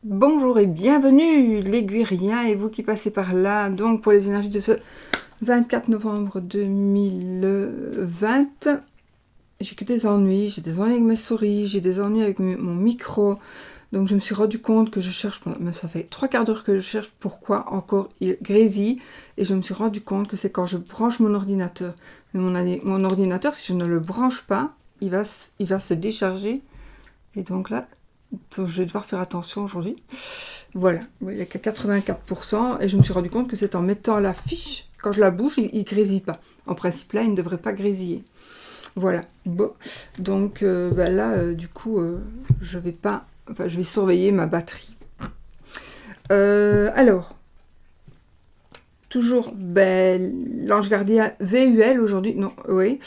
Bonjour et bienvenue les Guiriens et vous qui passez par là, donc pour les énergies de ce 24 novembre 2020. J'ai que des ennuis, j'ai des ennuis avec mes souris, j'ai des ennuis avec mon micro, donc je me suis rendu compte que je cherche, mais ça fait 3 quarts d'heure que je cherche pourquoi encore il grésille, et je me suis rendu compte que c'est quand je branche mon ordinateur. Mais mon ordinateur, si je ne le branche pas, il va se décharger, et donc là, je vais devoir faire attention aujourd'hui. Voilà, il n'y a qu'à 84%, et je me suis rendu compte que c'est en mettant la fiche, quand je la bouge, il ne grésille pas. En principe, là, il ne devrait pas grésiller. Voilà, bon, donc là, du coup, je vais surveiller ma batterie. Alors, toujours l'ange gardien VUL aujourd'hui, non, oui,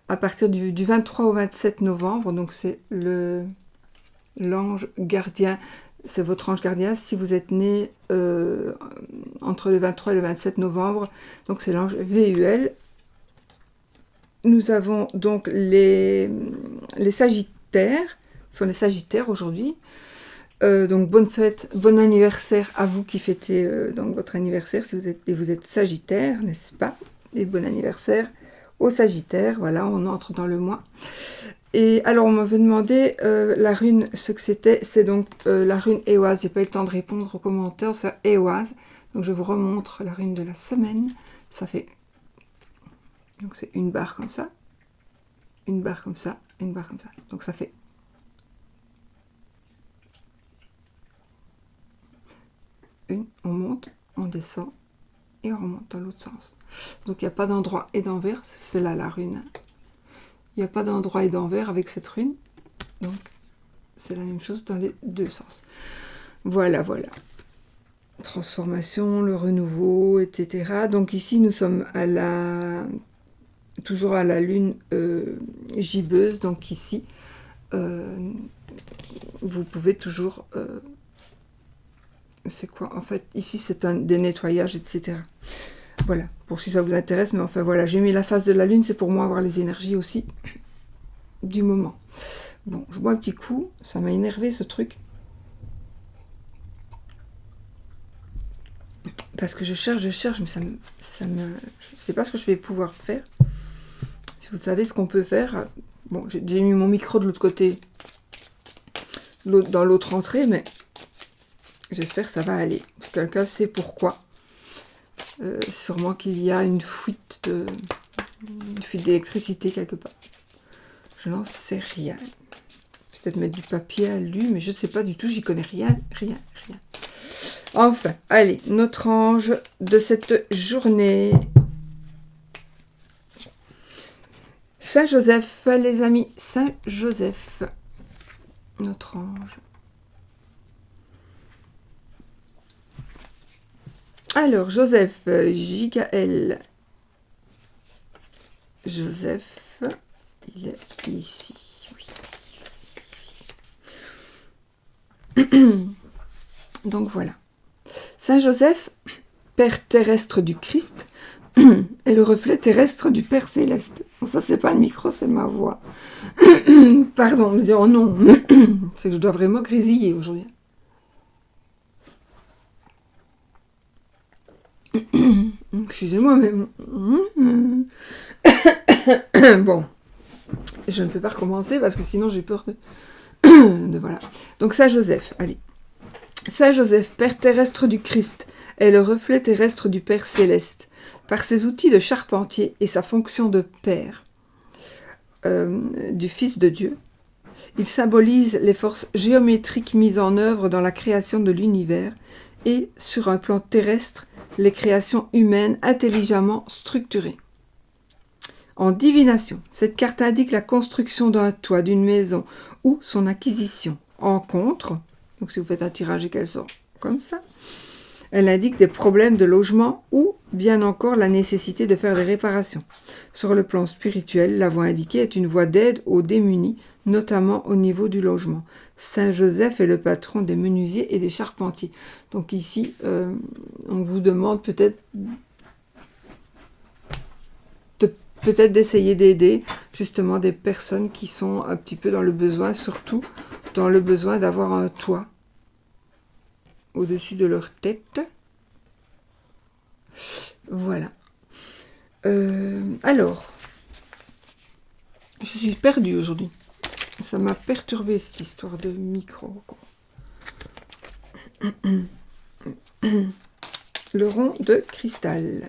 à partir du 23 au 27 novembre, donc c'est l'ange gardien, c'est votre ange gardien si vous êtes né entre le 23 et le 27 novembre, donc c'est l'ange VUL. Nous avons donc les Sagittaires, ce sont les Sagittaires aujourd'hui. Donc bonne fête, bon anniversaire à vous qui fêtez donc votre anniversaire si vous êtes Sagittaire, n'est-ce pas? Et bon anniversaire aux Sagittaires, voilà, on entre dans le mois. Et alors on m'avait demandé la rune, ce que c'était, c'est donc la rune Éoise. J'ai pas eu le temps de répondre aux commentaires, c'est Éoise. Donc je vous remontre la rune de la semaine. Ça fait, donc c'est une barre comme ça, une barre comme ça, une barre comme ça. Donc ça fait on monte, on descend et on remonte dans l'autre sens. Donc il n'y a pas d'endroit et d'envers, c'est là la rune. Il n'y a pas d'endroit et d'envers avec cette rune, donc c'est la même chose dans les deux sens. Voilà, voilà. Transformation, le renouveau, etc. Donc ici nous sommes toujours à la lune gibbeuse, donc ici vous pouvez toujours c'est quoi en fait, ici c'est des nettoyages, etc. Voilà, pour si ça vous intéresse, mais enfin voilà, j'ai mis la phase de la lune, c'est pour moi avoir les énergies aussi du moment. Bon, je bois un petit coup, ça m'a énervé ce truc. Parce que je cherche, mais je sais pas ce que je vais pouvoir faire. Si vous savez ce qu'on peut faire, bon, j'ai mis mon micro de l'autre côté, dans l'autre entrée, mais j'espère que ça va aller. Si quelqu'un sait pourquoi, sûrement qu'il y a une fuite d'électricité quelque part. Je n'en sais rien. Peut-être mettre du papier alu, mais je ne sais pas du tout, j'y connais rien. Enfin, allez, notre ange de cette journée. Saint Joseph, les amis, Saint Joseph, notre ange. Alors, Joseph, Jigaël. Joseph, il est ici. Oui. Donc voilà. Saint Joseph, Père terrestre du Christ, est le reflet terrestre du Père céleste. Bon, ça, c'est pas le micro, c'est ma voix. Pardon, me dire oh non. C'est que je dois vraiment grésiller aujourd'hui. Excusez-moi, mais... Bon. Je ne peux pas recommencer parce que sinon j'ai peur de voilà. Donc Saint Joseph, allez. Saint Joseph, Père terrestre du Christ, est le reflet terrestre du Père céleste, par ses outils de charpentier et sa fonction de Père, du Fils de Dieu. Il symbolise les forces géométriques mises en œuvre dans la création de l'univers et, sur un plan terrestre, les créations humaines intelligemment structurées. En divination, cette carte indique la construction d'un toit, d'une maison ou son acquisition. En contre, donc si vous faites un tirage et qu'elle sort comme ça, elle indique des problèmes de logement ou bien encore la nécessité de faire des réparations. Sur le plan spirituel, la voie indiquée est une voie d'aide aux démunis, notamment au niveau du logement. Saint Joseph est le patron des menuisiers et des charpentiers. Donc ici, on vous demande peut-être d'essayer d'aider justement des personnes qui sont un petit peu dans le besoin, surtout dans le besoin d'avoir un toit. au-dessus de leur tête. Voilà. Alors, je suis perdue aujourd'hui. Ça m'a perturbé cette histoire de micro. Le rond de cristal.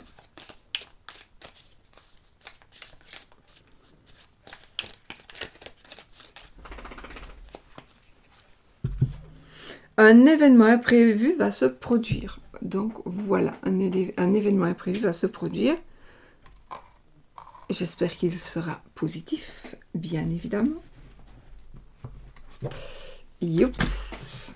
Un événement imprévu va se produire. Donc voilà, un événement imprévu va se produire. J'espère qu'il sera positif, bien évidemment. Youps.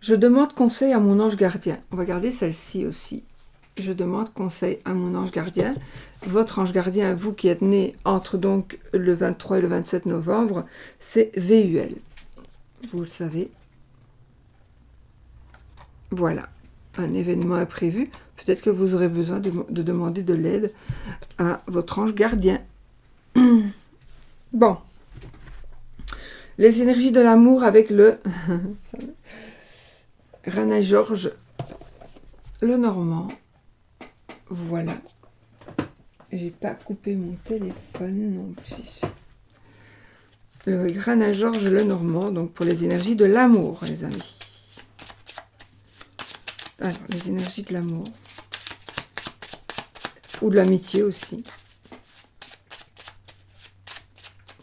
Je demande conseil à mon ange gardien. On va garder celle-ci aussi. Je demande conseil à mon ange gardien. Votre ange gardien, vous qui êtes né entre donc le 23 et le 27 novembre, c'est VUL. Vous le savez. Voilà, un événement imprévu. Peut-être que vous aurez besoin de demander de l'aide à votre ange gardien. Bon. Les énergies de l'amour avec le Rana Georges, le Normand. Voilà. J'ai pas coupé mon téléphone non plus ici. Le Rana Georges, le Normand, donc pour les énergies de l'amour, les amis. Alors, les énergies de l'amour. Ou de l'amitié aussi.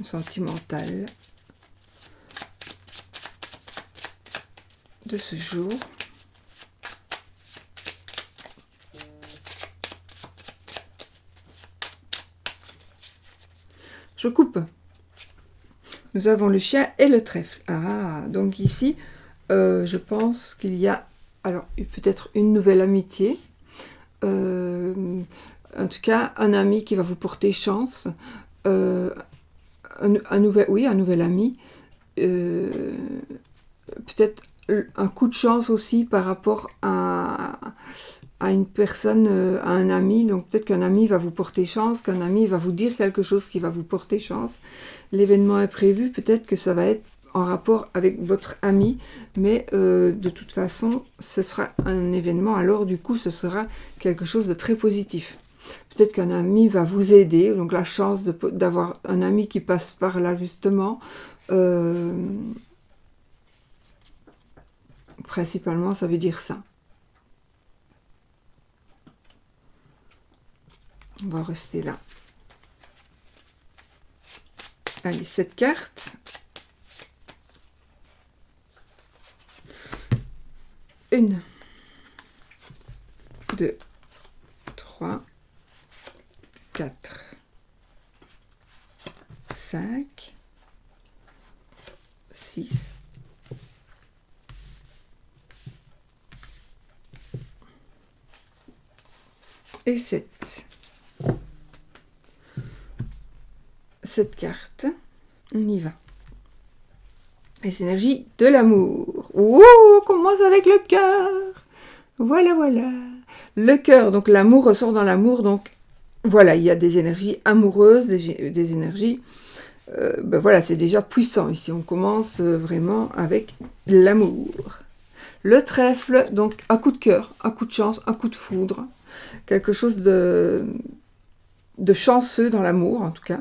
Sentimentale. De ce jour. Je coupe. Nous avons le chien et le trèfle. Ah, donc ici, je pense qu'il y a alors peut-être une nouvelle amitié. En tout cas, un ami qui va vous porter chance. Un nouvel ami. Peut-être un coup de chance aussi par rapport à une personne, à un ami. Donc peut-être qu'un ami va vous porter chance, qu'un ami va vous dire quelque chose qui va vous porter chance. L'événement imprévu, peut-être que ça va être en rapport avec votre ami, mais de toute façon, ce sera un événement, alors du coup, ce sera quelque chose de très positif. Peut-être qu'un ami va vous aider, donc la chance d'avoir un ami qui passe par là, justement. Principalement, ça veut dire ça. On va rester là. Allez, cette carte. Une, 2, 3, 4, 5, 6, et 7. Cette carte, on y va. Les énergies de l'amour. Oh, on commence avec le cœur. Voilà, voilà. Le cœur, donc l'amour ressort dans l'amour. Donc voilà, il y a des énergies amoureuses, des énergies... ben voilà, c'est déjà puissant ici. On commence vraiment avec l'amour. Le trèfle, donc un coup de cœur, un coup de chance, un coup de foudre. Quelque chose de chanceux dans l'amour, en tout cas.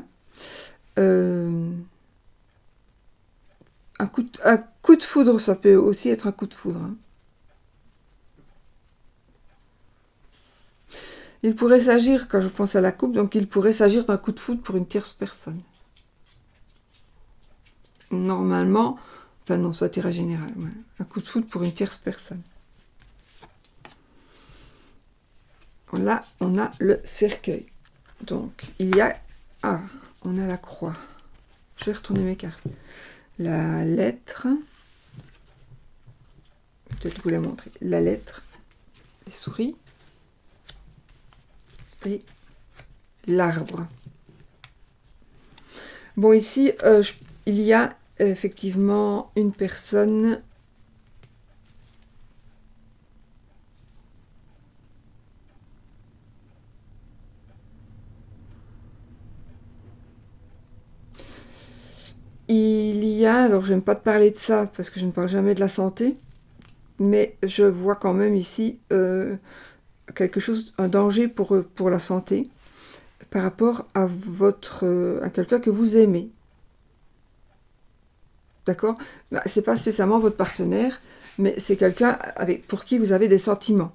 Un coup de foudre, ça peut aussi être un coup de foudre. Hein. Il pourrait s'agir, quand je pense à la coupe, donc il pourrait s'agir d'un coup de foudre pour une tierce personne. Normalement, enfin non, ça tirage général. Ouais. Un coup de foudre pour une tierce personne. Là, on a le cercueil. Donc, il y a... Ah, on a la croix. Je vais retourner mes cartes. La lettre. Peut-être vous la montrer. La lettre. Les souris. Et l'arbre. Bon, ici, il y a effectivement une personne... Il y a, alors je n'aime pas te parler de ça parce que je ne parle jamais de la santé, mais je vois quand même ici quelque chose, un danger pour la santé par rapport à à quelqu'un que vous aimez. D'accord? Bah, c'est pas spécialement votre partenaire, mais c'est quelqu'un pour qui vous avez des sentiments.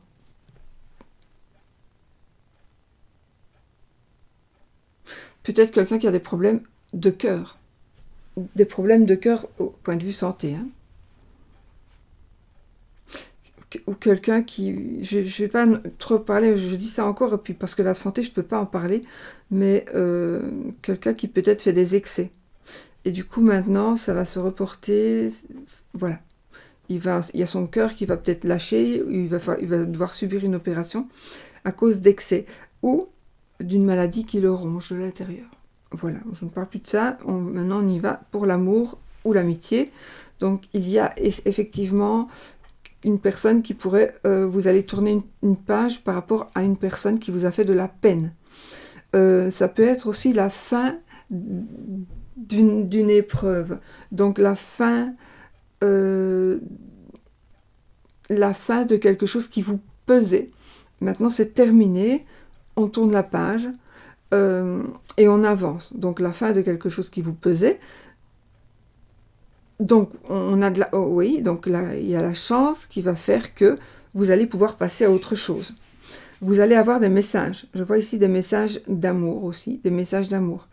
Peut-être quelqu'un qui a des problèmes de cœur. Des problèmes de cœur au point de vue santé. Hein. Ou quelqu'un qui... Je ne vais pas trop parler, je dis ça encore, et puis parce que la santé, je ne peux pas en parler, mais quelqu'un qui peut-être fait des excès. Et du coup, maintenant, ça va se reporter... Voilà. Il y a son cœur qui va peut-être lâcher, il va devoir subir une opération à cause d'excès, ou d'une maladie qui le ronge de l'intérieur. Voilà, je ne parle plus de ça, maintenant on y va pour l'amour ou l'amitié. Donc il y a effectivement une personne qui pourrait, vous allez tourner une page par rapport à une personne qui vous a fait de la peine. Ça peut être aussi la fin d'une épreuve, donc la fin de quelque chose qui vous pesait. Maintenant c'est terminé, on tourne la page et on avance. Donc la fin de quelque chose qui vous pesait. Donc on a oui, donc là il y a la chance qui va faire que vous allez pouvoir passer à autre chose. Vous allez avoir des messages. Je vois ici des messages d'amour aussi, des messages d'amour.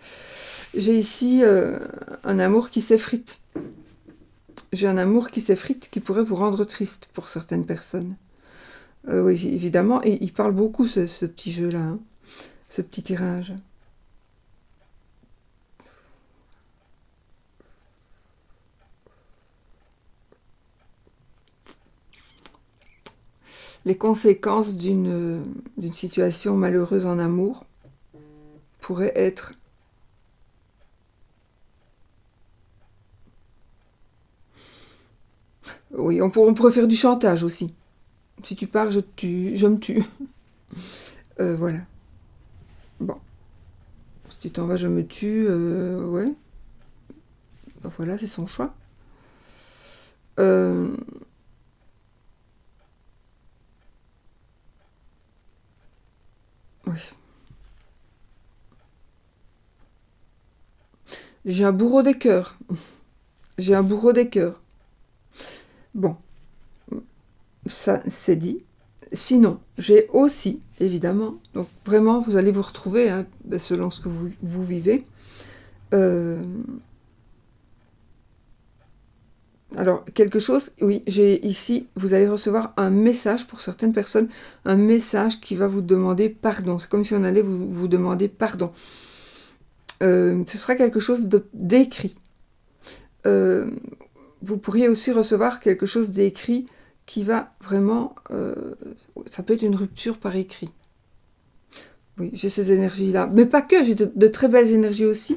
J'ai ici un amour qui s'effrite. J'ai un amour qui s'effrite qui pourrait vous rendre triste pour certaines personnes. Oui, évidemment, et il parle beaucoup ce petit jeu-là, hein, ce petit tirage. Les conséquences d'une situation malheureuse en amour pourraient être oui, on pourrait faire du chantage aussi. Si tu pars, je me tue. Voilà. Bon. Si tu t'en vas, je me tue. Ouais. Ben voilà, c'est son choix. Oui. J'ai un bourreau des cœurs. J'ai un bourreau des cœurs. Bon. Ça, c'est dit. Sinon, j'ai aussi, évidemment, donc vraiment, vous allez vous retrouver, hein, selon ce que vous vivez. Alors, quelque chose, oui, j'ai ici, vous allez recevoir un message pour certaines personnes, un message qui va vous demander pardon. C'est comme si on allait vous demander pardon. Ce sera quelque chose d'écrit. Vous pourriez aussi recevoir quelque chose d'écrit qui va vraiment... ça peut être une rupture par écrit. Oui, j'ai ces énergies-là. Mais pas que, j'ai de très belles énergies aussi.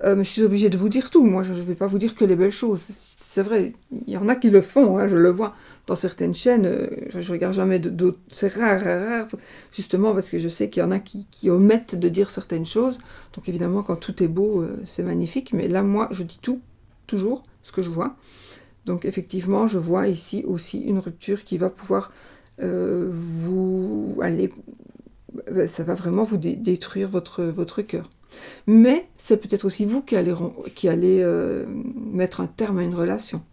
Mais je suis obligée de vous dire tout. Moi, je ne vais pas vous dire que les belles choses. C'est vrai, il y en a qui le font, hein, je le vois dans certaines chaînes. Je regarde jamais d'autres. C'est rare, justement parce que je sais qu'il y en a qui omettent de dire certaines choses. Donc évidemment, quand tout est beau, c'est magnifique. Mais là, moi, je dis tout, toujours, ce que je vois. Donc effectivement, je vois ici aussi une rupture qui va pouvoir vous aller... Ça va vraiment vous détruire votre cœur. Mais c'est peut-être aussi vous qui allez mettre un terme à une relation.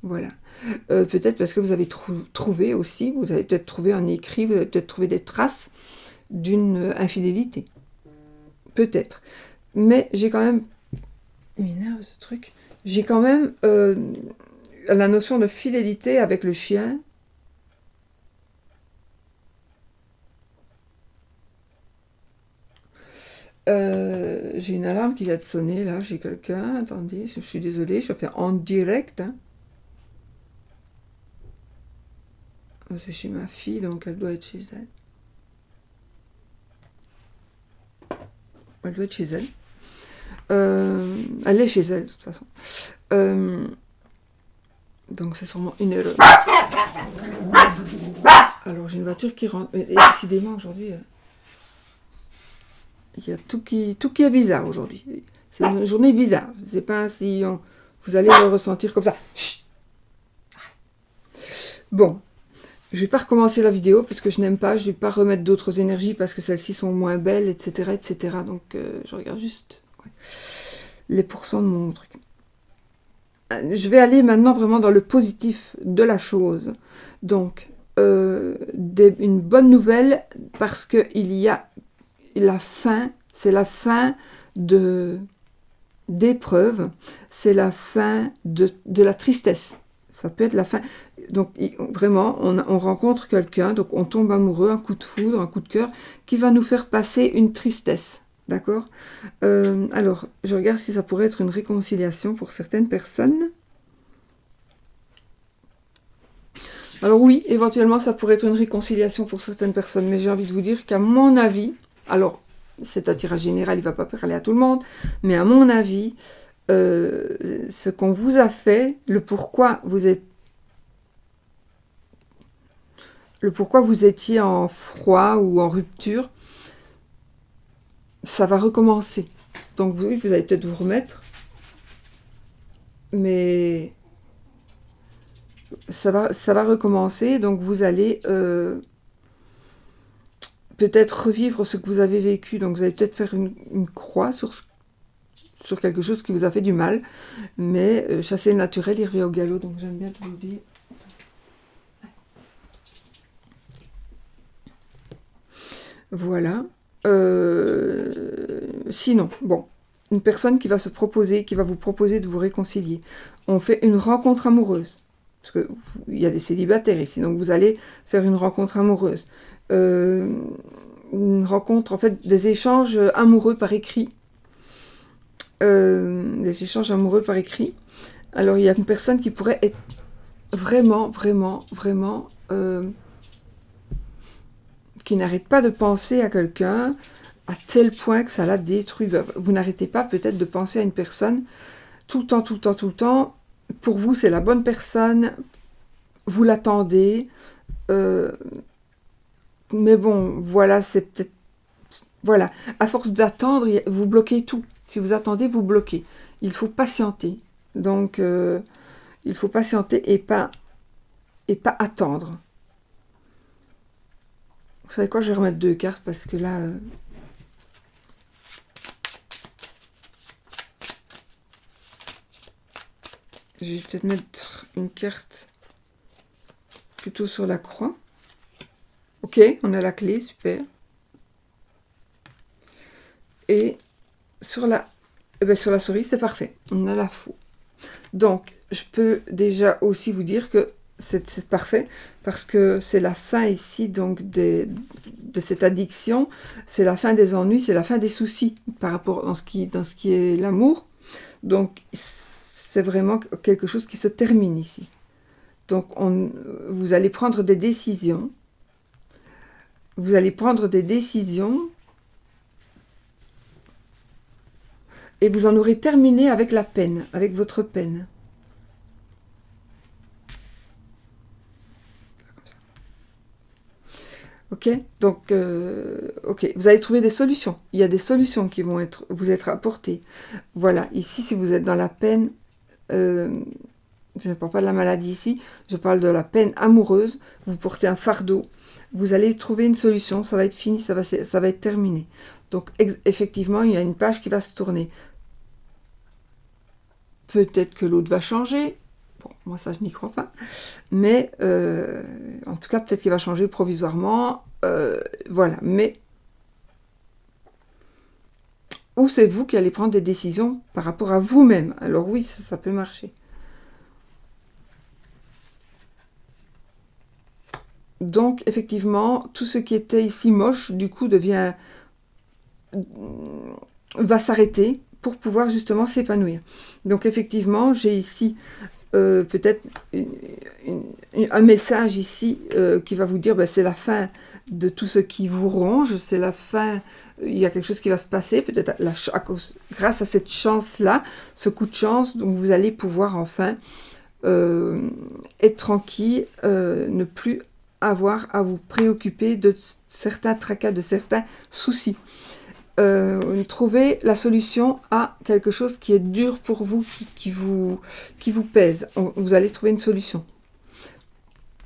Voilà. Peut-être parce que vous avez trouvé aussi, vous avez peut-être trouvé un écrit, vous avez peut-être trouvé des traces d'une infidélité. Peut-être. Mais j'ai quand même... Il m'énerve ce truc. J'ai quand même la notion de fidélité avec le chien. J'ai une alarme qui vient de sonner, là, j'ai quelqu'un, attendez, je suis désolée, je fais en direct. Hein. C'est chez ma fille, donc elle doit être chez elle. Elle doit être chez elle. Elle est chez elle, de toute façon. Donc c'est sûrement une erreur. Alors j'ai une voiture qui rentre, et décidément aujourd'hui... Il y a tout qui est bizarre aujourd'hui. C'est une journée bizarre. Je ne sais pas si Vous allez le ressentir comme ça. Chut. Bon, je vais pas recommencer la vidéo parce que je n'aime pas. Je vais pas remettre d'autres énergies parce que celles-ci sont moins belles, etc. etc. Donc, je regarde juste les pourcents de mon truc. Je vais aller maintenant vraiment dans le positif de la chose. Donc, une bonne nouvelle parce qu'il y a la fin, c'est la fin d'épreuves, c'est la fin de la tristesse. Ça peut être la fin. Donc, vraiment, on rencontre quelqu'un, donc on tombe amoureux, un coup de foudre, un coup de cœur, qui va nous faire passer une tristesse. D'accord? Alors, je regarde si ça pourrait être une réconciliation pour certaines personnes. Alors oui, éventuellement, ça pourrait être une réconciliation pour certaines personnes, mais j'ai envie de vous dire qu'à mon avis, alors, c'est un tirage général, il ne va pas parler à tout le monde, mais à mon avis, ce qu'on vous a fait, le pourquoi vous étiez en froid ou en rupture, ça va recommencer. Donc vous allez peut-être vous remettre, mais ça va recommencer, donc vous allez peut-être revivre ce que vous avez vécu, donc vous allez peut-être faire une croix sur quelque chose qui vous a fait du mal, mais chasser le naturel, il revient au galop, donc j'aime bien vous le dire. Voilà. Sinon, bon, une personne qui va vous proposer de vous réconcilier. On fait une rencontre amoureuse. Parce qu'il y a des célibataires ici, donc vous allez faire une rencontre amoureuse. Une rencontre, en fait, des échanges amoureux par écrit. Des échanges amoureux par écrit. Alors, il y a une personne qui pourrait être vraiment, vraiment, vraiment... qui n'arrête pas de penser à quelqu'un à tel point que ça la détruit. Vous n'arrêtez pas peut-être de penser à une personne tout le temps, tout le temps, tout le temps. Pour vous, c'est la bonne personne. Vous l'attendez. Mais bon, voilà, c'est peut-être... Voilà, à force d'attendre, vous bloquez tout. Si vous attendez, vous bloquez. Il faut patienter. Donc, il faut patienter et pas attendre. Vous savez quoi, je vais remettre 2 cartes parce que là... je vais peut-être mettre une carte plutôt sur la croix. Ok, on a la clé, super. Et sur la souris, c'est parfait. On a la faux. Donc, je peux déjà aussi vous dire que c'est parfait parce que c'est la fin ici donc de cette addiction, c'est la fin des ennuis, c'est la fin des soucis par rapport dans ce qui est l'amour. Donc c'est vraiment quelque chose qui se termine ici. Donc vous allez prendre des décisions. Vous allez prendre des décisions et vous en aurez terminé avec la peine, avec votre peine. Ok, donc, ok, vous allez trouver des solutions. Il y a des solutions qui vont vous être apportées. Voilà, ici, si vous êtes dans la peine, je ne parle pas de la maladie ici, je parle de la peine amoureuse, vous portez un fardeau, vous allez trouver une solution, ça va être fini, ça va être terminé. Donc, effectivement, il y a une page qui va se tourner. Peut-être que l'autre va changer. Bon, moi ça je n'y crois pas. Mais en tout cas, peut-être qu'il va changer provisoirement. Voilà, mais... Ou c'est vous qui allez prendre des décisions par rapport à vous-même. Alors oui, ça peut marcher. Donc, effectivement, tout ce qui était ici moche, du coup, va s'arrêter pour pouvoir justement s'épanouir. Donc, effectivement, j'ai ici... peut-être un message ici qui va vous dire c'est la fin de tout ce qui vous ronge, c'est la fin, il y a quelque chose qui va se passer, peut-être grâce à cette chance-là, ce coup de chance, donc vous allez pouvoir enfin être tranquille, ne plus avoir à vous préoccuper de certains tracas, de certains soucis. trouver la solution à quelque chose qui est dur pour vous, qui vous pèse. Vous allez trouver une solution.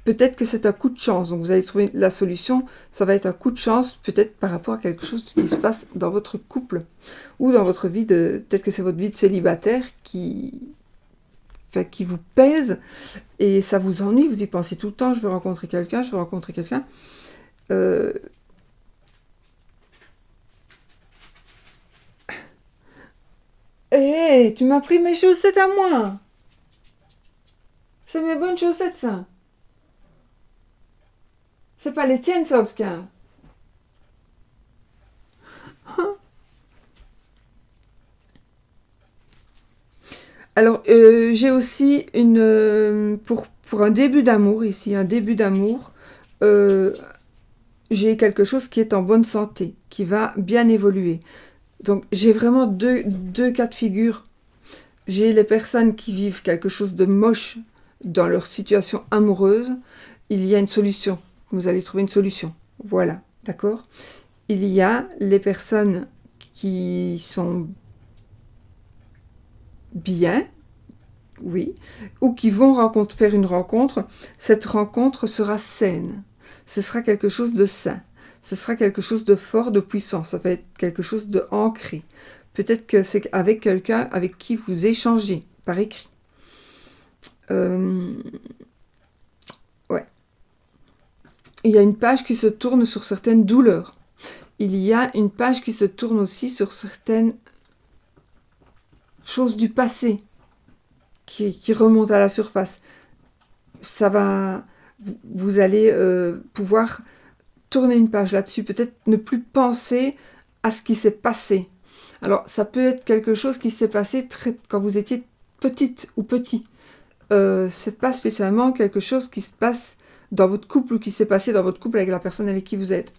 Peut-être que c'est un coup de chance, donc vous allez trouver la solution, ça va être un coup de chance, peut-être par rapport à quelque chose qui se passe dans votre couple, ou dans votre vie peut-être que c'est votre vie de célibataire qui vous pèse, et ça vous ennuie, vous y pensez tout le temps, je veux rencontrer quelqu'un, je veux rencontrer quelqu'un. Hé, tu m'as pris mes chaussettes à moi! C'est mes bonnes chaussettes, ça! C'est pas les tiennes, ça, Oscar. Alors, j'ai aussi pour un début d'amour, ici, un début d'amour, j'ai quelque chose qui est en bonne santé, qui va bien évoluer. Donc, j'ai vraiment deux cas de figure. J'ai les personnes qui vivent quelque chose de moche dans leur situation amoureuse. Il y a une solution. Vous allez trouver une solution. Voilà, d'accord? Il y a les personnes qui sont bien, oui, ou qui vont faire une rencontre. Cette rencontre sera saine. Ce sera quelque chose de sain. Ce sera quelque chose de fort, de puissant. Ça peut être quelque chose de ancré. Peut-être que c'est avec quelqu'un avec qui vous échangez par écrit. Ouais. Il y a une page qui se tourne sur certaines douleurs. Il y a une page qui se tourne aussi sur certaines choses du passé qui remontent à la surface. Ça va, vous allez pouvoir tourner une page là-dessus, peut-être ne plus penser à ce qui s'est passé. Alors, ça peut être quelque chose qui s'est passé quand vous étiez petite ou petit. C'est pas spécialement quelque chose qui se passe dans votre couple ou qui s'est passé dans votre couple avec la personne avec qui vous êtes.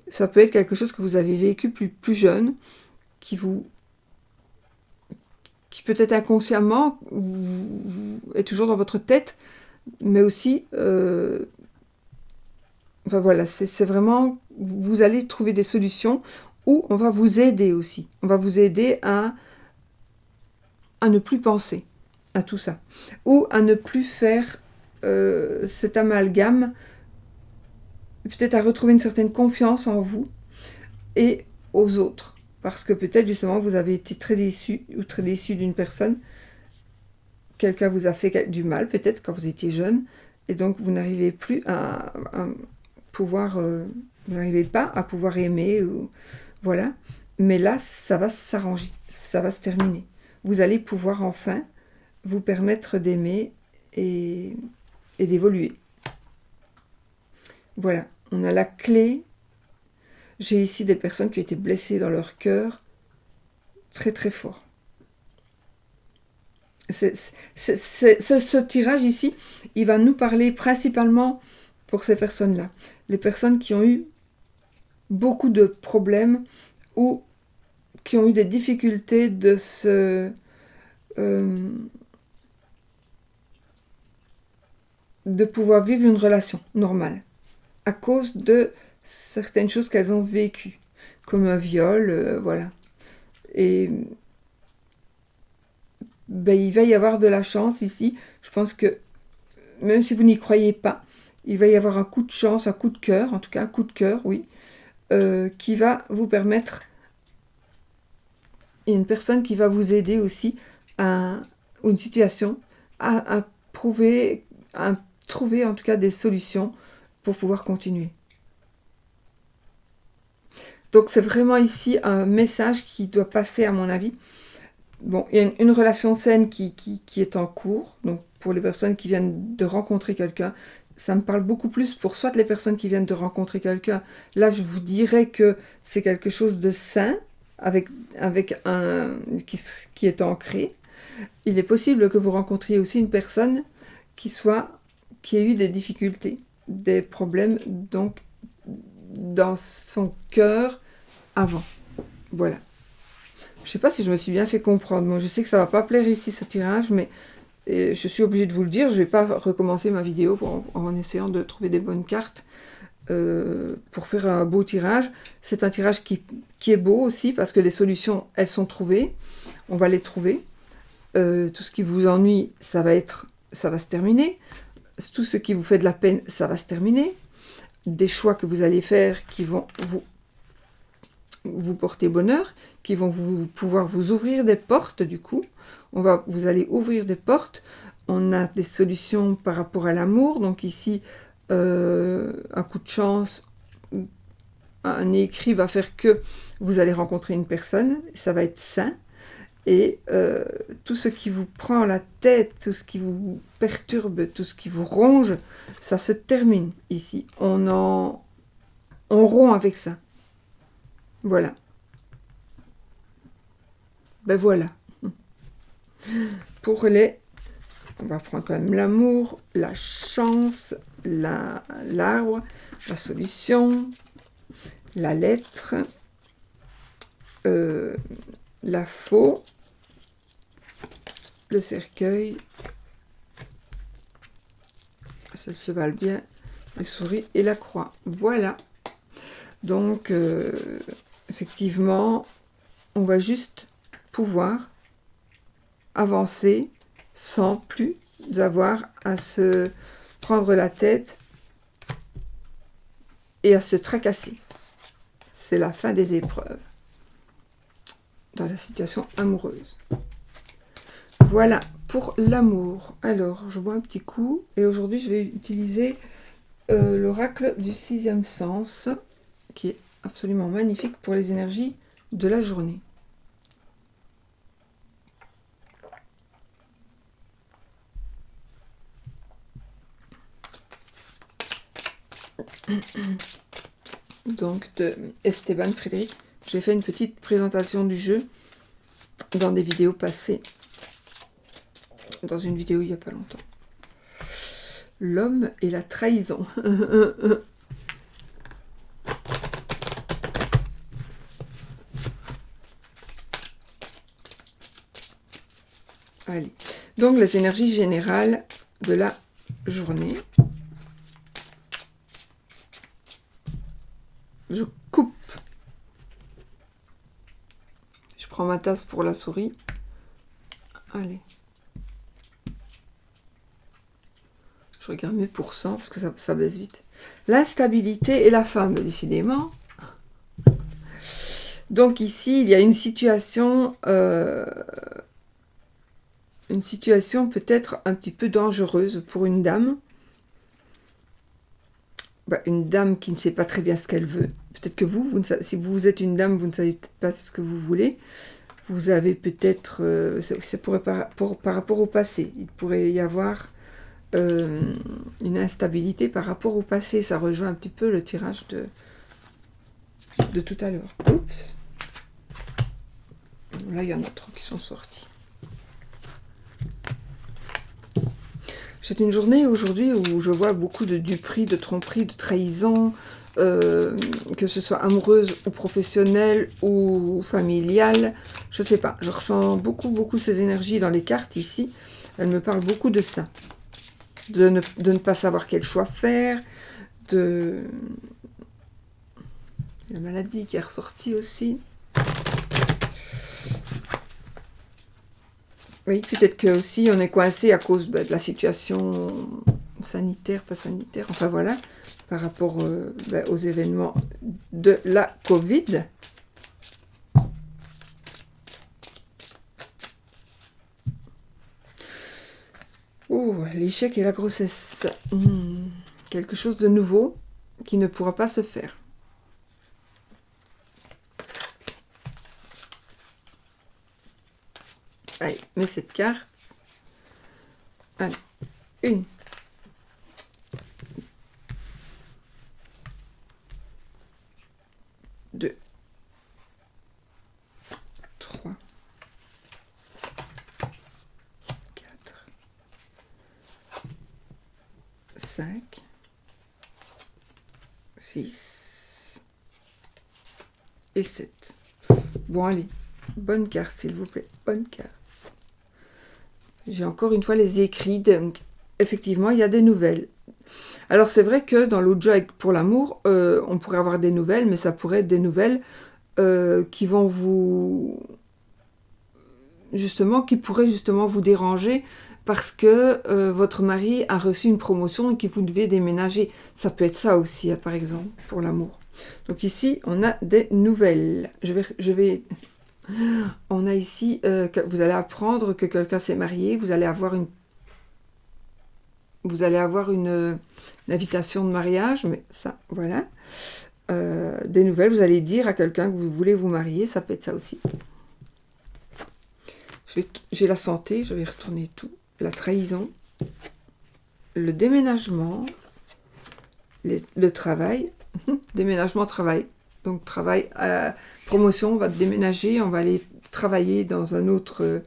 Ça peut être quelque chose que vous avez vécu plus jeune, qui peut-être inconsciemment est toujours dans votre tête, mais aussi, enfin voilà, c'est vraiment, vous allez trouver des solutions où on va vous aider aussi. On va vous aider à ne plus penser à tout ça, ou à ne plus faire cet amalgame, peut-être à retrouver une certaine confiance en vous et aux autres. Parce que peut-être justement vous avez été très déçu ou très déçu d'une personne. Quelqu'un vous a fait du mal peut-être quand vous étiez jeune. Et donc vous n'arrivez plus à pouvoir... vous n'arrivez pas à pouvoir aimer. Voilà. Mais là, ça va s'arranger. Ça va se terminer. Vous allez pouvoir enfin vous permettre d'aimer et d'évoluer. Voilà. On a la clé. J'ai ici des personnes qui ont été blessées dans leur cœur très très fort. Ce tirage ici, il va nous parler principalement pour ces personnes-là. Les personnes qui ont eu beaucoup de problèmes ou qui ont eu des difficultés de pouvoir vivre une relation normale à cause de certaines choses qu'elles ont vécues, comme un viol, voilà. Et il va y avoir de la chance ici. Je pense que, même si vous n'y croyez pas, il va y avoir un coup de chance, un coup de cœur, en tout cas un coup de cœur, oui, qui va vous permettre, et une personne qui va vous aider aussi à une situation, à trouver en tout cas des solutions pour pouvoir continuer. Donc c'est vraiment ici un message qui doit passer à mon avis. Bon, il y a une relation saine qui est en cours. Donc pour les personnes qui viennent de rencontrer quelqu'un, ça me parle beaucoup plus pour soit les personnes qui viennent de rencontrer quelqu'un. Là, je vous dirais que c'est quelque chose de sain, avec qui est ancré. Il est possible que vous rencontriez aussi une personne qui ait eu des difficultés, des problèmes, donc dans son cœur avant. Voilà. Je ne sais pas si je me suis bien fait comprendre. Moi, je sais que ça ne va pas plaire ici, ce tirage, mais je suis obligée de vous le dire. Je ne vais pas recommencer ma vidéo en essayant de trouver des bonnes cartes. pour faire un beau tirage. C'est un tirage qui est beau aussi parce que les solutions, elles sont trouvées. On va les trouver. Tout ce qui vous ennuie, ça va se terminer. Tout ce qui vous fait de la peine, ça va se terminer. Des choix que vous allez faire qui vont vous porter bonheur, qui vont pouvoir vous ouvrir des portes du coup. Vous allez ouvrir des portes. On a des solutions par rapport à l'amour. Donc ici, un coup de chance, un écrit va faire que vous allez rencontrer une personne. Ça va être sain. Et tout ce qui vous prend la tête, tout ce qui vous perturbe, tout ce qui vous ronge, ça se termine ici. On rompt avec ça. Voilà. Ben voilà. Pour on va prendre quand même l'amour, la chance, l'arbre, la solution, la lettre, la faux, le cercueil, ça se valent bien, les souris et la croix. Voilà. Donc, effectivement, on va juste pouvoir avancer sans plus avoir à se prendre la tête et à se tracasser. C'est la fin des épreuves dans la situation amoureuse. Voilà pour l'amour. Alors, je bois un petit coup et aujourd'hui, je vais utiliser l'oracle du 6e sens qui est absolument magnifique pour les énergies de la journée. Donc de Esteban Frédéric. J'ai fait une petite présentation du jeu dans des vidéos passées. Dans une vidéo il n'y a pas longtemps. L'homme et la trahison. Allez. Donc les énergies générales de la journée. Je coupe. Je prends ma tasse pour la souris. Allez. Je regarde mes pourcents parce que ça baisse vite. L'instabilité et la femme, décidément. Donc ici, il y a une situation peut-être un petit peu dangereuse pour une dame. Une dame qui ne sait pas très bien ce qu'elle veut. Peut-être que si vous êtes une dame, vous ne savez peut-être pas ce que vous voulez. Vous avez peut-être... c'est par rapport au passé. Il pourrait y avoir une instabilité par rapport au passé. Ça rejoint un petit peu le tirage de tout à l'heure. Oups. Là, il y en a trop qui sont sortis. C'est une journée aujourd'hui où je vois beaucoup de duperies, de tromperies, de trahisons, que ce soit amoureuse ou professionnelle ou familiale. Je ne sais pas, je ressens beaucoup ces énergies dans les cartes ici. Elles me parlent beaucoup de ça. De ne pas savoir quel choix faire, la maladie qui est ressortie aussi. Oui, peut-être que aussi on est coincé à cause de la situation sanitaire, pas sanitaire, enfin voilà, par rapport aux événements de la Covid. Oh, l'échec et la grossesse. Quelque chose de nouveau qui ne pourra pas se faire. Allez, mets cette carte. Allez, 1. 2. 3. 4. 5. 6. Et 7. Bon, allez. Bonne carte, s'il vous plaît. Bonne carte. J'ai encore une fois les écrits. Donc, effectivement, il y a des nouvelles. Alors c'est vrai que dans l'autre jeu pour l'amour, on pourrait avoir des nouvelles, mais ça pourrait être des nouvelles qui vont vous... qui pourraient justement vous déranger parce que votre mari a reçu une promotion et que vous devez déménager. Ça peut être ça aussi, hein, par exemple, pour l'amour. Donc ici, on a des nouvelles. On a ici, vous allez apprendre que quelqu'un s'est marié, vous allez avoir une invitation de mariage, mais ça, voilà. Des nouvelles, vous allez dire à quelqu'un que vous voulez vous marier, ça peut être ça aussi. J'ai la santé, je vais retourner tout. La trahison, le déménagement, le travail, déménagement, travail. Donc travail, promotion, on va déménager, on va aller travailler dans un autre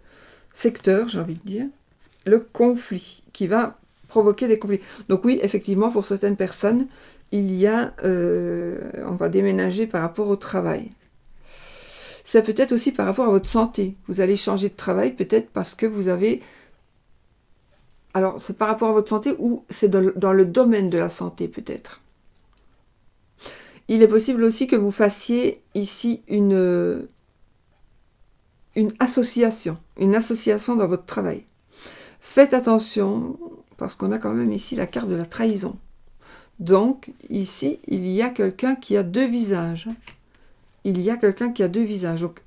secteur, j'ai envie de dire. Le conflit, qui va provoquer des conflits. Donc oui, effectivement, pour certaines personnes, il y a, on va déménager par rapport au travail. Ça peut être aussi par rapport à votre santé. Vous allez changer de travail, peut-être parce que vous avez... Alors, c'est par rapport à votre santé ou c'est dans le domaine de la santé, peut-être. Il est possible aussi que vous fassiez ici une association dans votre travail. Faites attention, parce qu'on a quand même ici la carte de la trahison. Donc, ici, il y a quelqu'un qui a deux visages. Donc,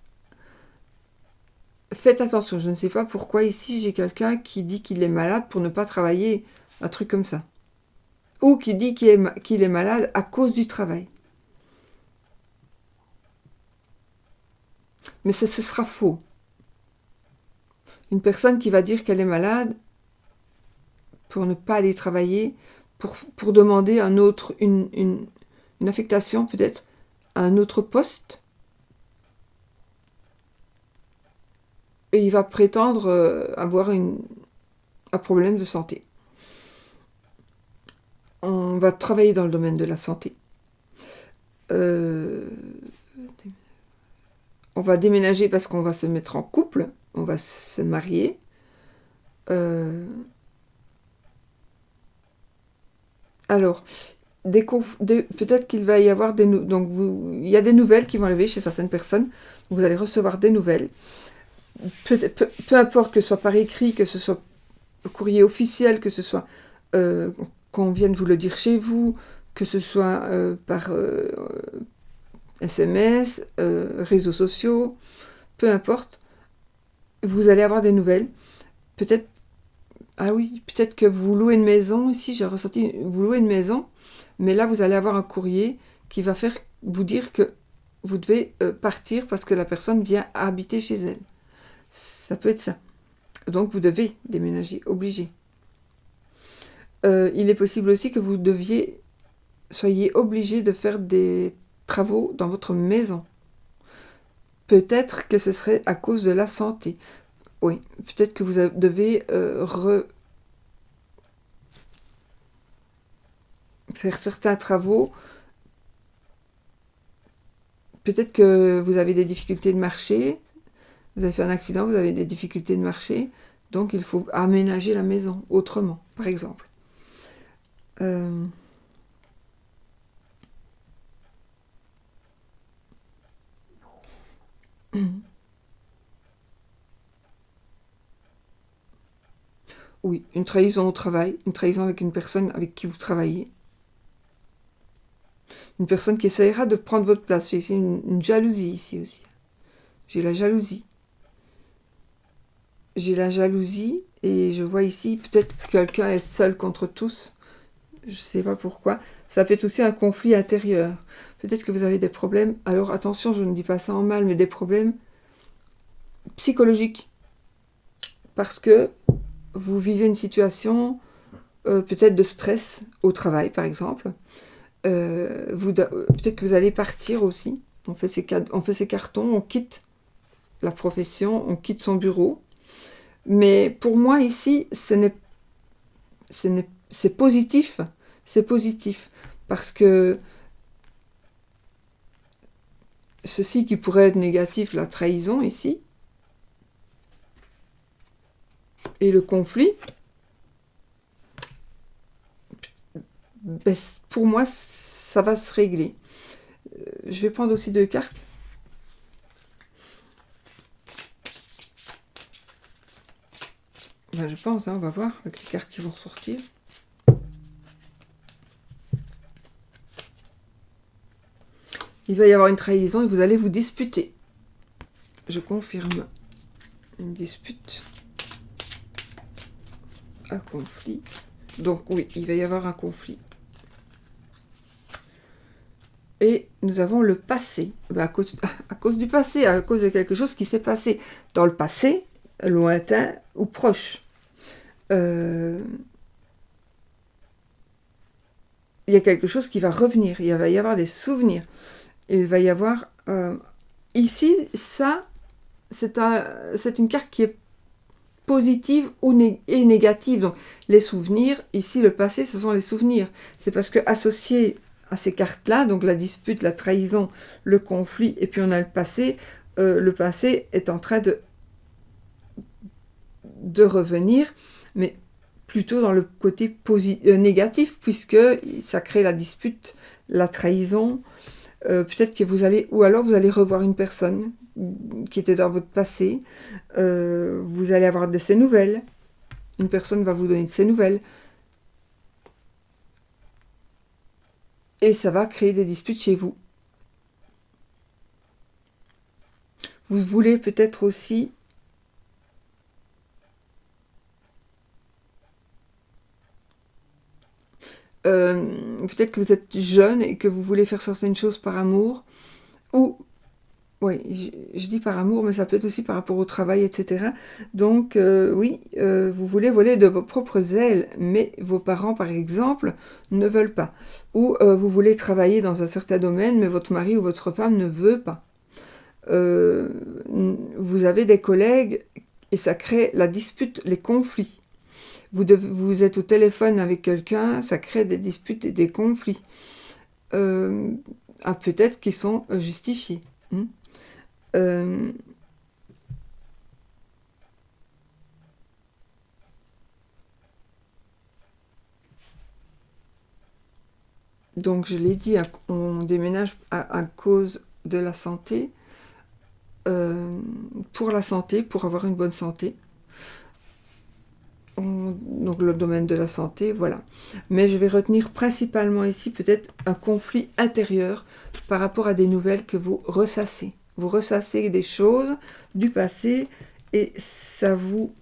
faites attention. Je ne sais pas pourquoi ici, j'ai quelqu'un qui dit qu'il est malade pour ne pas travailler. Un truc comme ça. Ou qui dit qu'il est malade à cause du travail. Mais ce sera faux. Une personne qui va dire qu'elle est malade pour ne pas aller travailler, pour demander une affectation peut-être à un autre poste, et il va prétendre avoir un problème de santé. On va travailler dans le domaine de la santé. On va déménager parce qu'on va se mettre en couple, on va se marier. Alors, peut-être qu'il va y avoir il y a des nouvelles qui vont arriver chez certaines personnes. Vous allez recevoir des nouvelles. Peu importe que ce soit par écrit, que ce soit courrier officiel, que ce soit qu'on vienne vous le dire chez vous, que ce soit par SMS, réseaux sociaux, peu importe, vous allez avoir des nouvelles. Peut-être que vous louez une maison. Ici, j'ai ressenti, vous louez une maison, mais là, vous allez avoir un courrier qui va vous dire que vous devez partir parce que la personne vient habiter chez elle. Ça peut être ça. Donc, vous devez déménager, obligé. Il est possible aussi que vous soyez obligé de faire des travaux dans votre maison. Peut-être que ce serait à cause de la santé. Oui, peut-être que vous devez faire certains travaux. Peut-être que vous avez des difficultés de marcher. Vous avez fait un accident, vous avez des difficultés de marcher. Donc, il faut aménager la maison autrement, par exemple. Oui, une trahison au travail, une trahison avec une personne avec qui vous travaillez. Une personne qui essaiera de prendre votre place. J'ai ici une jalousie ici aussi. J'ai la jalousie. Et je vois ici peut-être que quelqu'un est seul contre tous. Je ne sais pas pourquoi. Ça peut être aussi un conflit intérieur. Peut-être que vous avez des problèmes. Alors attention, je ne dis pas ça en mal, mais des problèmes psychologiques. Parce que vous vivez une situation peut-être de stress au travail, par exemple. Peut-être que vous allez partir aussi. On fait ses cartons, on quitte la profession, on quitte son bureau. Mais pour moi ici, c'est positif. C'est positif. Parce que ceci qui pourrait être négatif, la trahison ici, et le conflit, ben, pour moi, ça va se régler. Je vais prendre aussi 2 cartes. Ben, je pense, hein, on va voir avec les cartes qui vont sortir. Il va y avoir une trahison et vous allez vous disputer. Je confirme. Une dispute. Un conflit. Donc oui, il va y avoir un conflit. Et nous avons le passé. Ben, à cause du passé, à cause de quelque chose qui s'est passé dans le passé, lointain ou proche. Il y a quelque chose qui va revenir. Il va y avoir des souvenirs. Il va y avoir... ici, ça, c'est une carte qui est positive et négative. Donc, les souvenirs, ici, le passé, ce sont les souvenirs. C'est parce que associé à ces cartes-là, donc la dispute, la trahison, le conflit, et puis on a le passé est en train de revenir, mais plutôt dans le côté négatif, puisque ça crée la dispute, la trahison. Peut-être que vous allez, ou alors vous allez revoir une personne qui était dans votre passé, vous allez avoir de ses nouvelles, une personne va vous donner de ses nouvelles, et ça va créer des disputes chez vous. Vous voulez peut-être aussi peut-être que vous êtes jeune et que vous voulez faire certaines choses par amour, ou oui, je dis par amour, mais ça peut être aussi par rapport au travail, etc. Donc, oui, vous voulez voler de vos propres ailes, mais vos parents, par exemple, ne veulent pas. Ou vous voulez travailler dans un certain domaine, mais votre mari ou votre femme ne veut pas. Vous avez des collègues et ça crée la dispute, les conflits. Vous êtes au téléphone avec quelqu'un, ça crée des disputes et des conflits. Peut-être qu'ils sont justifiés. Donc je l'ai dit, on déménage à cause de la santé, pour la santé, pour avoir une bonne santé. Donc le domaine de la santé, voilà. Mais je vais retenir principalement ici peut-être un conflit intérieur par rapport à des nouvelles que vous ressassez. Vous ressassez des choses du passé et ça vous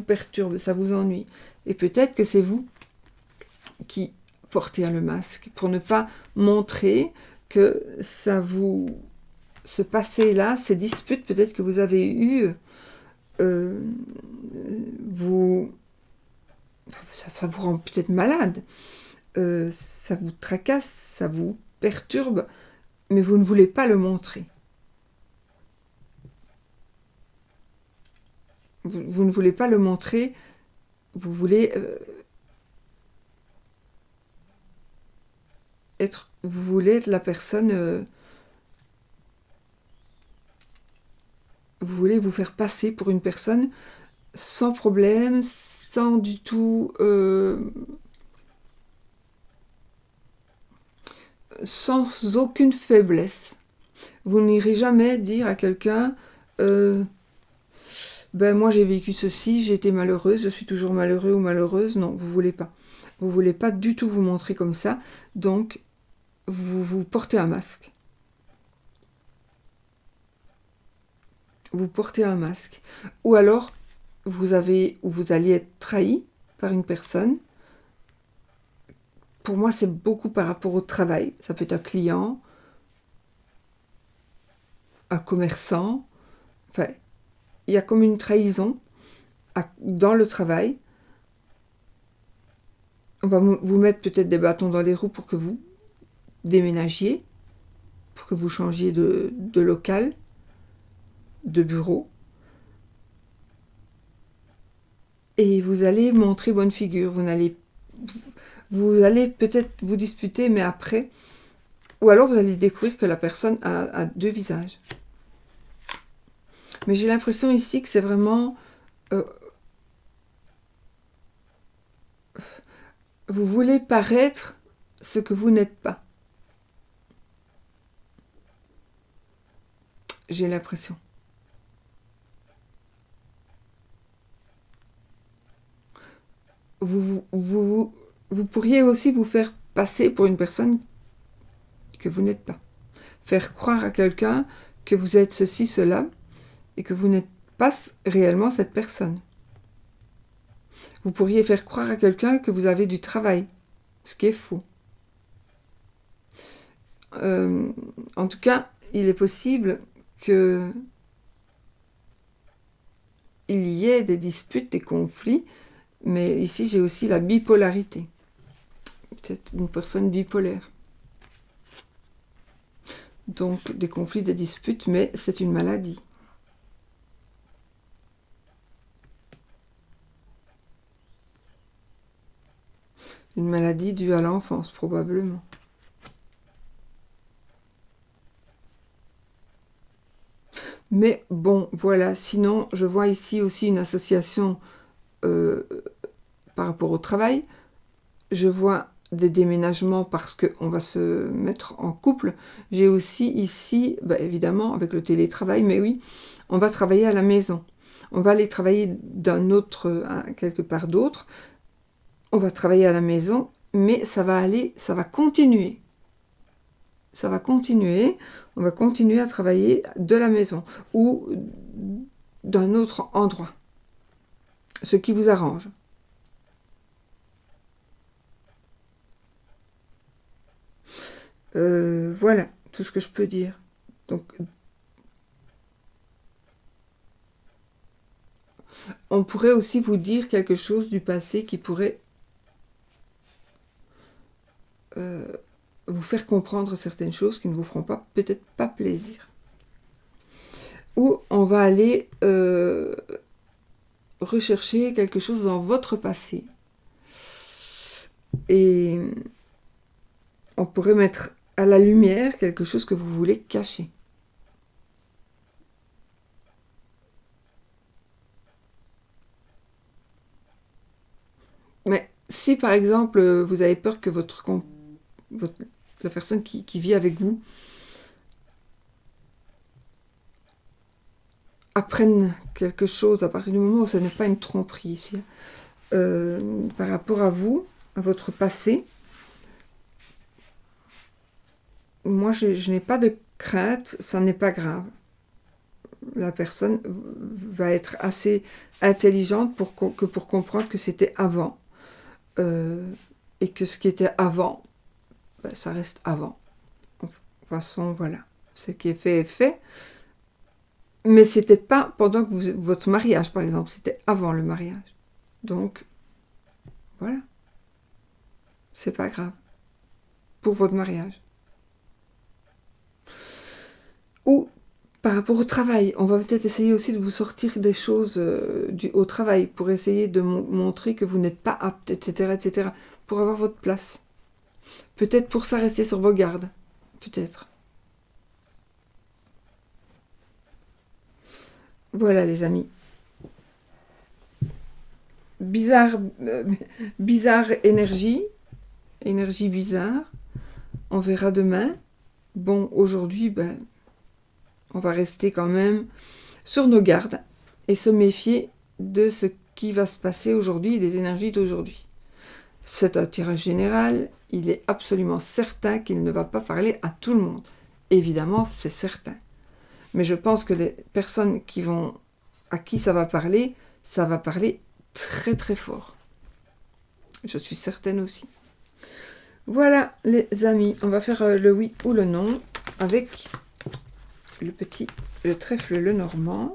perturbe, ça vous ennuie. Et peut-être que c'est vous qui portez le masque pour ne pas montrer que ce passé-là, ces disputes peut-être que vous avez eues, ça vous rend peut-être malade, ça vous tracasse, ça vous perturbe, mais vous ne voulez pas le montrer. Vous ne voulez pas le montrer, vous voulez être la personne, vous voulez vous faire passer pour une personne sans problème, sans du tout, sans aucune faiblesse. Vous n'irez jamais dire à quelqu'un ben moi j'ai vécu ceci, j'ai été malheureuse, je suis toujours malheureux ou malheureuse. Non, vous voulez pas. Vous voulez pas du tout vous montrer comme ça, donc vous portez un masque. Vous portez un masque. Ou alors, vous allez être trahi par une personne. Pour moi, c'est beaucoup par rapport au travail. Ça peut être un client, un commerçant. Enfin, il y a comme une trahison dans le travail. On va vous mettre peut-être des bâtons dans les roues pour que vous déménagiez, pour que vous changiez de local, de bureau. Et vous allez montrer bonne figure. Vous allez peut-être vous disputer, mais après, ou alors vous allez découvrir que la personne a 2 visages. Mais j'ai l'impression ici que c'est vraiment... vous voulez paraître ce que vous n'êtes pas. J'ai l'impression. Vous pourriez aussi vous faire passer pour une personne que vous n'êtes pas. Faire croire à quelqu'un que vous êtes ceci, cela, et que vous n'êtes pas réellement cette personne. Vous pourriez faire croire à quelqu'un que vous avez du travail, ce qui est faux. En tout cas, il est possible que il y ait des disputes, des conflits, mais ici j'ai aussi la bipolarité. C'est une personne bipolaire. Donc des conflits, des disputes, mais c'est une maladie. Une maladie due à l'enfance, probablement. Mais bon, voilà. Sinon, je vois ici aussi une association par rapport au travail. Je vois des déménagements parce qu'on va se mettre en couple. J'ai aussi ici, évidemment, avec le télétravail, mais oui, on va travailler à la maison. On va aller travailler d'un autre, quelque part d'autre. On va travailler à la maison, mais ça va continuer. Ça va continuer. On va continuer à travailler de la maison ou d'un autre endroit. Ce qui vous arrange. Voilà tout ce que je peux dire. Donc, on pourrait aussi vous dire quelque chose du passé qui pourrait vous faire comprendre certaines choses qui ne vous feront peut-être pas plaisir. Ou on va aller rechercher quelque chose dans votre passé. Et on pourrait mettre à la lumière quelque chose que vous voulez cacher. Mais si par exemple vous avez peur que la personne qui vit avec vous apprenne quelque chose à partir du moment où ce n'est pas une tromperie ici, par rapport à vous, à votre passé, moi je n'ai pas de crainte, ça n'est pas grave. La personne va être assez intelligente pour comprendre que c'était avant. Et que ce qui était avant, ça reste avant. De toute façon, voilà. Ce qui est fait est fait. Mais c'était pas pendant que votre mariage, par exemple. C'était avant le mariage. Donc, voilà. C'est pas grave. Pour votre mariage. Ou par rapport au travail, on va peut-être essayer aussi de vous sortir des choses au travail pour essayer de montrer que vous n'êtes pas apte, etc., etc., pour avoir votre place. Peut-être pour ça rester sur vos gardes. Peut-être. Voilà les amis. Bizarre énergie. Énergie bizarre. On verra demain. Bon, aujourd'hui, on va rester quand même sur nos gardes et se méfier de ce qui va se passer aujourd'hui et des énergies d'aujourd'hui. C'est un tirage général, il est absolument certain qu'il ne va pas parler à tout le monde. Évidemment, c'est certain. Mais je pense que les personnes à qui ça va parler très très fort. Je suis certaine aussi. Voilà les amis, on va faire le oui ou le non avec le trèfle Lenormand.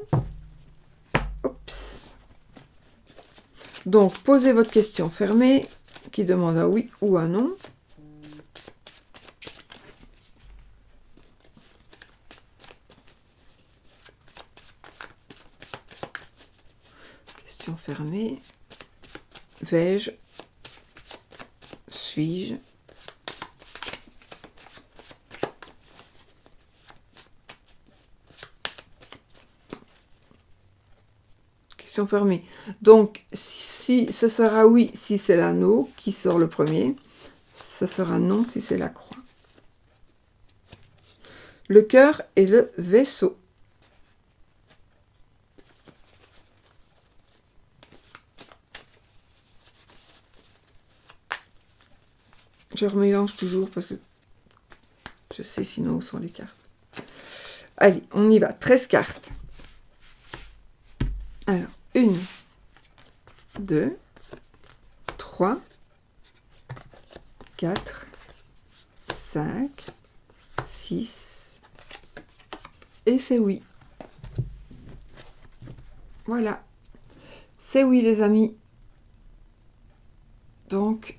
Oups. Donc, posez votre question fermée qui demande un oui ou un non. Question fermée. Vais-je? Suis-je? Question fermée. Donc, si ce sera oui, si c'est l'anneau qui sort le premier, ça sera non si c'est la croix. Le cœur et le vaisseau. Je remélange toujours parce que je sais sinon où sont les cartes. Allez, on y va. 13 cartes. Alors, 1, 2, 3, 4, 5, 6. Et c'est oui. Voilà. C'est oui, les amis. Donc,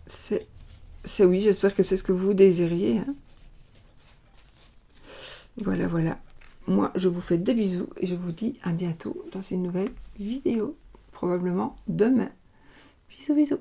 c'est oui. J'espère que c'est ce que vous désiriez. Hein. Voilà, voilà. Moi, je vous fais des bisous et je vous dis à bientôt dans une nouvelle vidéo. Probablement demain. Bisous, bisous.